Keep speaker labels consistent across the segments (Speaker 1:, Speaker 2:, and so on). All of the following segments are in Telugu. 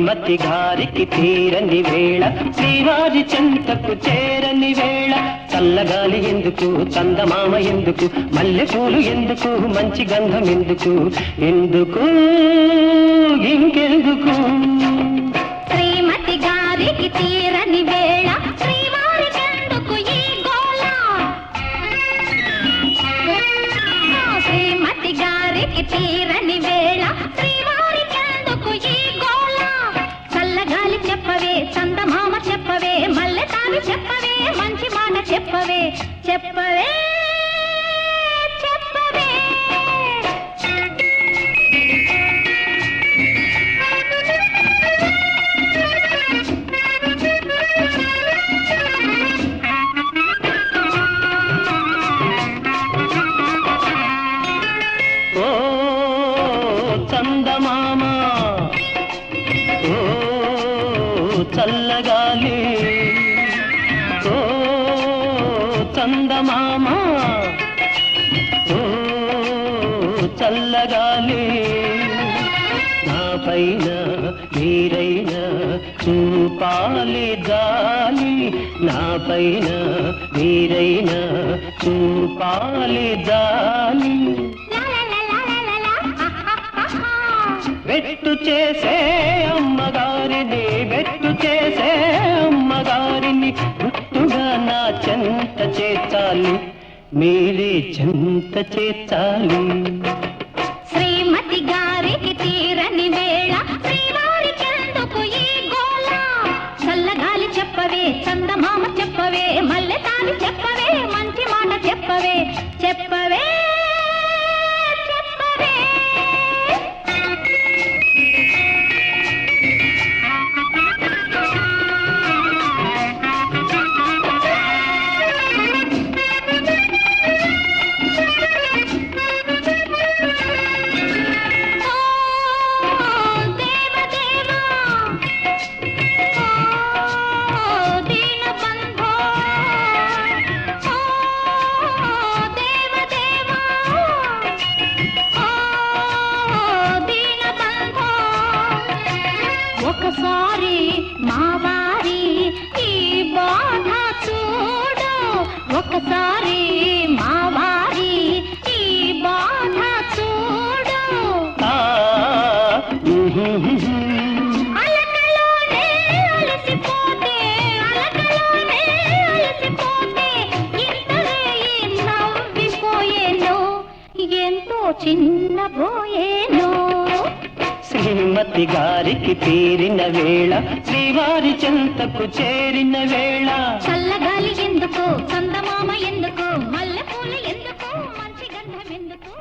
Speaker 1: శ్రీమతి గారికి తీరని వేళ శ్రీవారి చెంతకు చేరని వేళ చల్లగాలి ఎందుకు చందమామ ఎందుకు మల్లెపూలు ఎందుకు మంచి గంధం ఎందుకు ఎందుకు ఇంకెందుకు
Speaker 2: శ్రీమతి గారికి తీరని వేళ శ్రీవారి చెంతకు ఈ గోళ శ్రీమతి గారికి తీరని వేళ శ్రీవారి చెంతకు ఈ గోళ చల్లగాలి చెప్పవే చందమామ చెప్పవే మల్లె తావి చెప్పవే మంచి మాట చెప్పవే చెప్పవే చెప్పవే
Speaker 1: ఓ చందమామ ఓ చల్లగాలి ఓ చందమామ ఓ చల్లగాలి నా పైన మీరైనా చూపాలి జాలి నా పైన మీరైనా చూపాలి జాలి వెట్టు చేసే అమ్మగారిని వెట్టు చేసే అమ్మగారిని గుట్టుగా నా చెంత చేర్చాలి మీరే చెంత చేర్చాలి
Speaker 2: శ్రీమతి గారికి తీరని వేళ శ్రీవారి చెందుకు ఈ గోళ చల్లగాలి చెప్పవే చందమామ చెప్పవే మల్లె తావి చెప్పవే మంచి మాట చెప్పవే చెప్పవే చెప్పవే ఒకసారి మా వారి ఈ బాధ చూడు ఒకసారి మా వారి ఈ బాధ చూడు అలకలోనే అలసిపోతే అలకలోనే అలసిపోతే ఇంతలే నవ్విపోయేను ఎంతో చిన్నబోయేను
Speaker 1: శ్రీమతి గారికి తీరిన వేళ శ్రీవారి చెంతకు చేరిన వేళ
Speaker 2: చల్లగాలి ఎందుకు చందమామ ఎందుకు మల్లెపూలు ఎందుకు మంచి గంధం ఎందుకు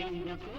Speaker 1: ఎందుకు